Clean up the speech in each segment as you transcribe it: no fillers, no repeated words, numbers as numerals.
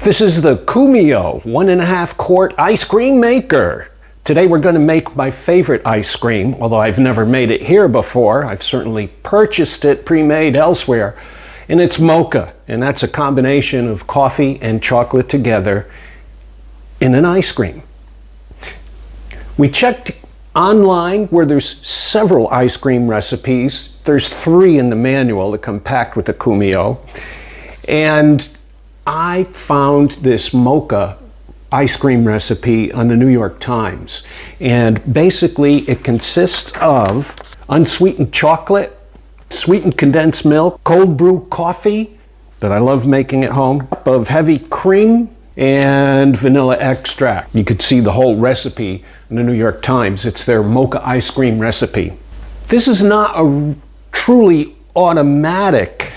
This is the KUMIO 1.5 quart ice cream maker. Today we're going to make my favorite ice cream, although I've never made it here before. I've certainly purchased it pre-made elsewhere. And it's mocha, and that's a combination of coffee and chocolate together in an ice cream. We checked online where there's several ice cream recipes. There's 3 in the manual that come packed with the KUMIO. And I found this mocha ice cream recipe on the New York Times. And basically it consists of unsweetened chocolate, sweetened condensed milk, cold brew coffee that I love making at home, a cup of heavy cream, and vanilla extract. You could see the whole recipe in the New York Times. It's their mocha ice cream recipe. This is not a truly automatic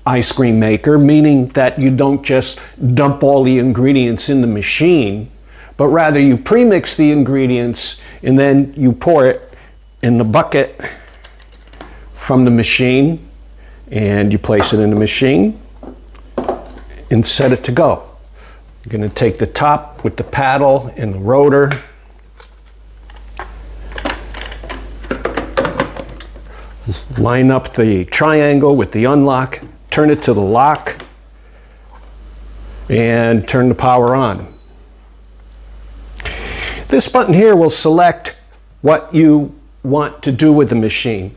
ice cream maker, meaning that you don't just dump all the ingredients in the machine, but rather you pre-mix the ingredients and then you pour it in the bucket from the machine and you place it in the machine and set it to go. You're going to take the top with the paddle and the rotor, line up the triangle with the unlock, turn it to the lock, and turn the power on. This button here will select what you want to do with the machine.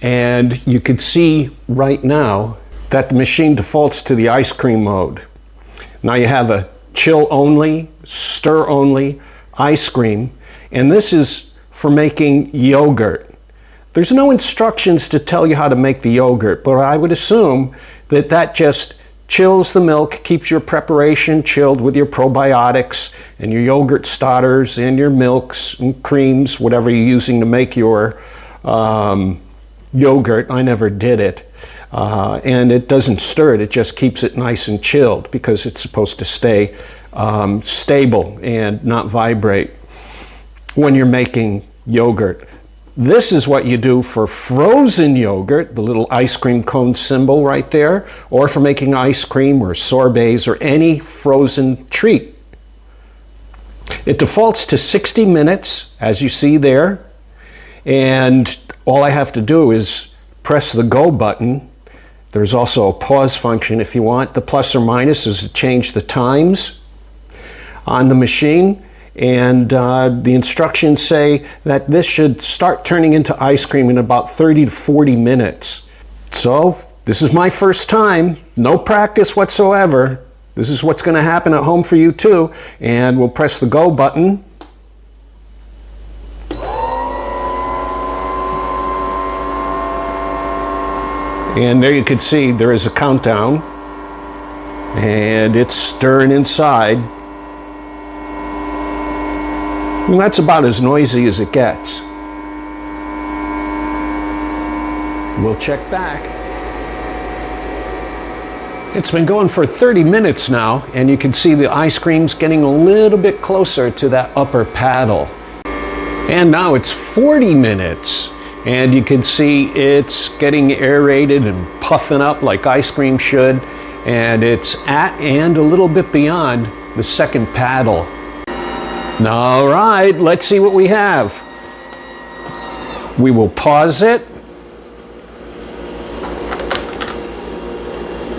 And you can see right now that the machine defaults to the ice cream mode. Now you have a chill only, stir only ice cream, and this is for making yogurt. There's no instructions to tell you how to make the yogurt, but I would assume that that just chills the milk, keeps your preparation chilled with your probiotics and your yogurt starters and your milks and creams, whatever you're using to make your yogurt. I never did it. And it doesn't stir it, it just keeps it nice and chilled because it's supposed to stay stable and not vibrate when you're making yogurt. This is what you do for frozen yogurt, the little ice cream cone symbol right there, or for making ice cream or sorbets or any frozen treat. It defaults to 60 minutes, as you see there, and all I have to do is press the go button. There's also a pause function if you want. The plus or minus is to change the times on the machine. And the instructions say that this should start turning into ice cream in about 30 to 40 minutes. So this is my first time, no practice whatsoever. This is what's going to happen at home for you too. And we'll press the go button. And there you can see there is a countdown and it's stirring inside. And that's about as noisy as it gets. We'll check back. It's been going for 30 minutes now, and you can see the ice cream's getting a little bit closer to that upper paddle. And now it's 40 minutes, and you can see it's getting aerated and puffing up like ice cream should, and it's at and a little bit beyond the second paddle. All right, let's see what we have. We will pause it.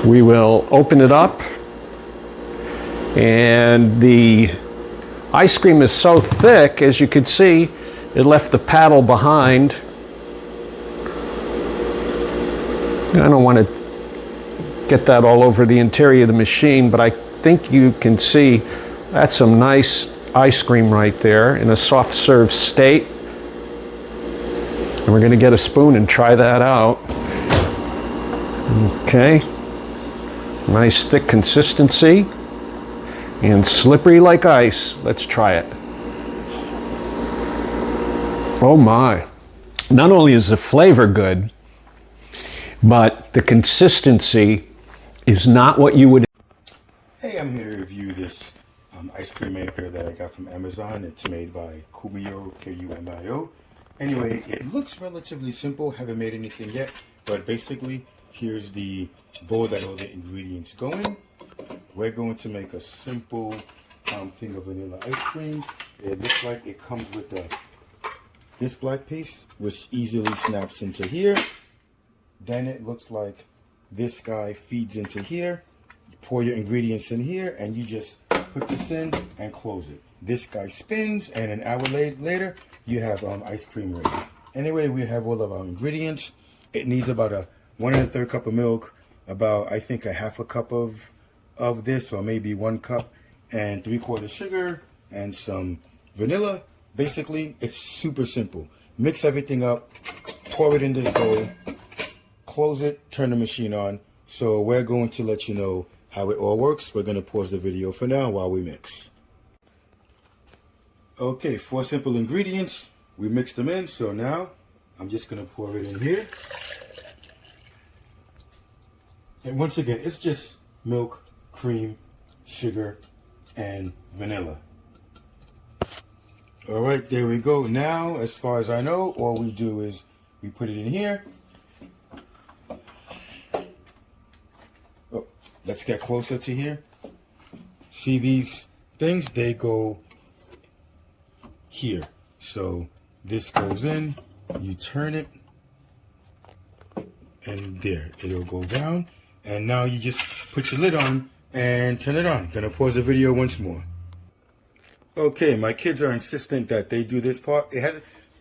We will open it up. And the ice cream is so thick, as you can see, it left the paddle behind. I don't want to get that all over the interior of the machine, but I think you can see that's some nice ice cream right there in a soft serve state. And we're going to get a spoon and try that out. Okay. Nice thick consistency and slippery like ice. Let's try it. Oh my. Not only is the flavor good, but the consistency is not what you would. Hey, I'm here to review this ice cream maker that I got from Amazon. It's made by KUMIO, K-U-M-I-O. Anyway, it looks relatively simple. Haven't made anything yet, but basically, here's the bowl that all the ingredients go in. we're going to make a simple thing of vanilla ice cream. It looks like it comes with this black piece, which easily snaps into here. Then it looks like this guy feeds into here. You pour your ingredients in here, and you just put this in and close it. This guy spins, and an hour later, you have ice cream ready. Anyway, we have all of our ingredients. It needs about a 1 1/3 cup of milk, about, I think, a half a cup of this, or maybe 1 cup, and 3/4 sugar, and some vanilla. Basically, it's super simple. Mix everything up, pour it in this bowl, close it, turn the machine on. So we're going to let you know how it all works. We're going to pause the video for now while we mix. Okay, 4 simple ingredients. We mixed them in, so now I'm just going to pour it in here. And once again, it's just milk, cream, sugar, and vanilla. All right, there we go. Now, as far as I know, all we do is we put it in here. Oh, let's get closer to here. See these things? They go here. So this goes in, you turn it, and there, it'll go down. And now you just put your lid on and turn it on. Gonna pause the video once more. Okay, my kids are insistent that they do this part.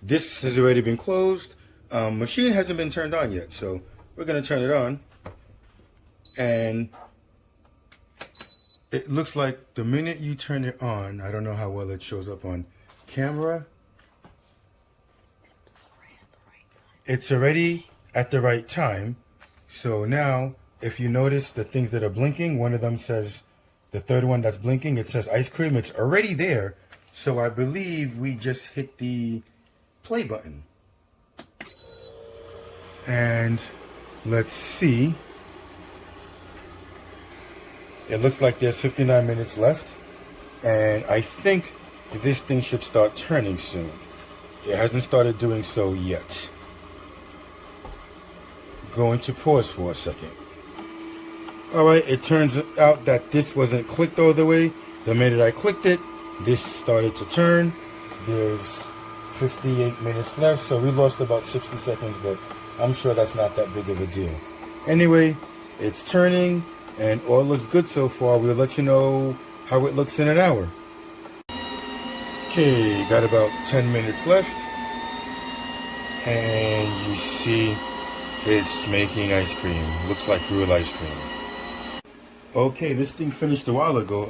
This has already been closed. Machine hasn't been turned on yet, so we're gonna turn it on. And it looks like the minute you turn it on, I don't know how well it shows up on camera. It's already at the right time. So now, if you notice the things that are blinking, one of them says, the third one that's blinking, it says ice cream. It's already there. So I believe we just hit the play button. And let's see. It looks like there's 59 minutes left. And I think this thing should start turning soon. It hasn't started doing so yet. Going to pause for a second. Alright, it turns out that this wasn't clicked all the way. The minute I clicked it, this started to turn. There's 58 minutes left, so we lost about 60 seconds, but I'm sure that's not that big of a deal. Anyway, it's turning, and all looks good so far. We'll let you know how it looks in an hour. Okay, got about 10 minutes left. And you see it's making ice cream. Looks like real ice cream. Okay, this thing finished a while ago.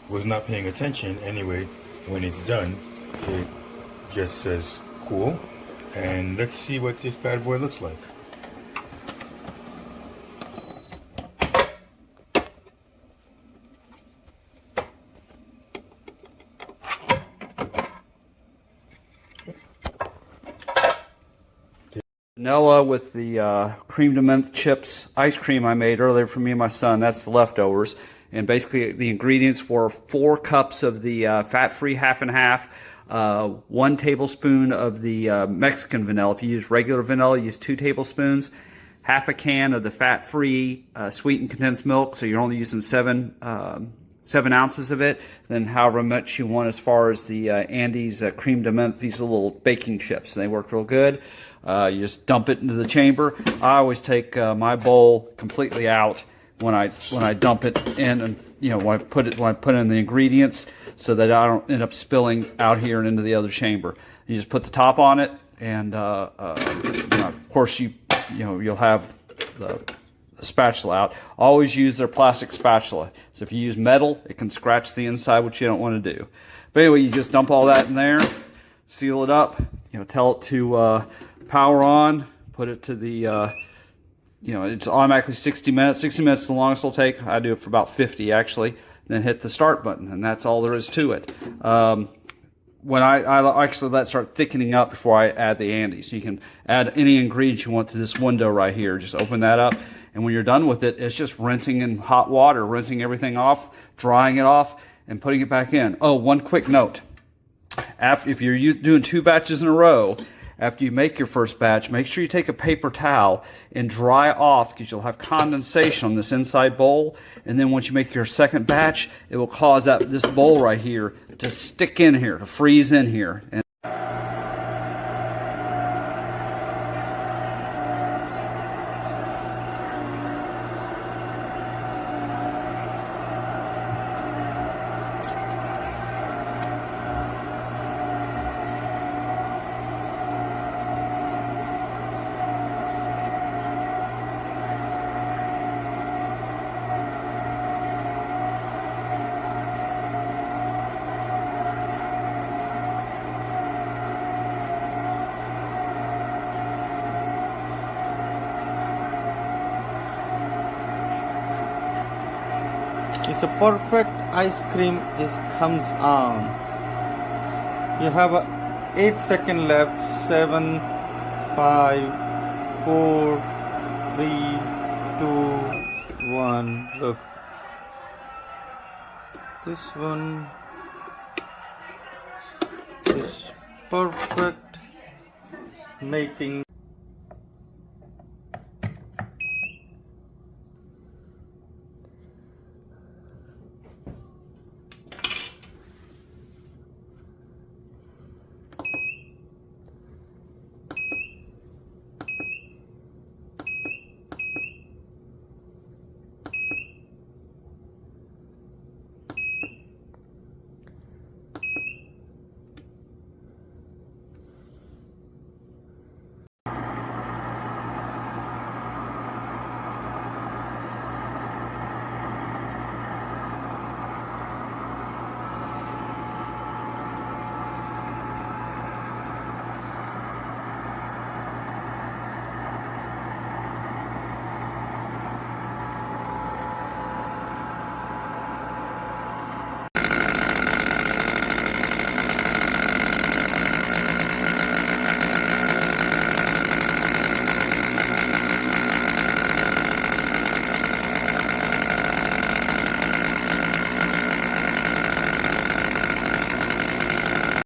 Was not paying attention. Anyway, when it's done, it just says cool. And let's see what this bad boy looks like. Vanilla with the cream de menthe chips ice cream I made earlier for me and my son. That's the leftovers. And basically the ingredients were 4 cups of the fat-free half and half, 1 tablespoon of the Mexican vanilla. If you use regular vanilla, use 2 tablespoons. Half a can of the fat-free sweetened condensed milk, so you're only using 7 ounces of it. Then however much you want as far as the Andes cream de menthe. These are little baking chips, and they work real good. You just dump it into the chamber. I always take my bowl completely out when I dump it in, and when I put in the ingredients, so that I don't end up spilling out here and into the other chamber. You just put the top on it, and of course you'll have the spatula out. Always use their plastic spatula. So if you use metal, it can scratch the inside, which you don't want to do. But anyway, you just dump all that in there, seal it up. Tell it to power on, put it to the, it's automatically 60 minutes. 60 minutes is the longest it'll take. I do it for about 50 actually. Then hit the start button, and that's all there is to it. When I actually let it start thickening up before I add the Andes. You can add any ingredient you want to this window right here. Just open that up, and when you're done with it, it's just rinsing in hot water, rinsing everything off, drying it off, and putting it back in. Oh, one quick note. If you're doing 2 batches in a row, after you make your first batch, make sure you take a paper towel and dry off, because you'll have condensation on this inside bowl. And then once you make your second batch, it will cause this bowl right here to stick in here, to freeze in here. And it's a perfect ice cream comes on. You have 8 seconds left. 7, 5, 4, 3, 2, 1. Look, this one is perfect making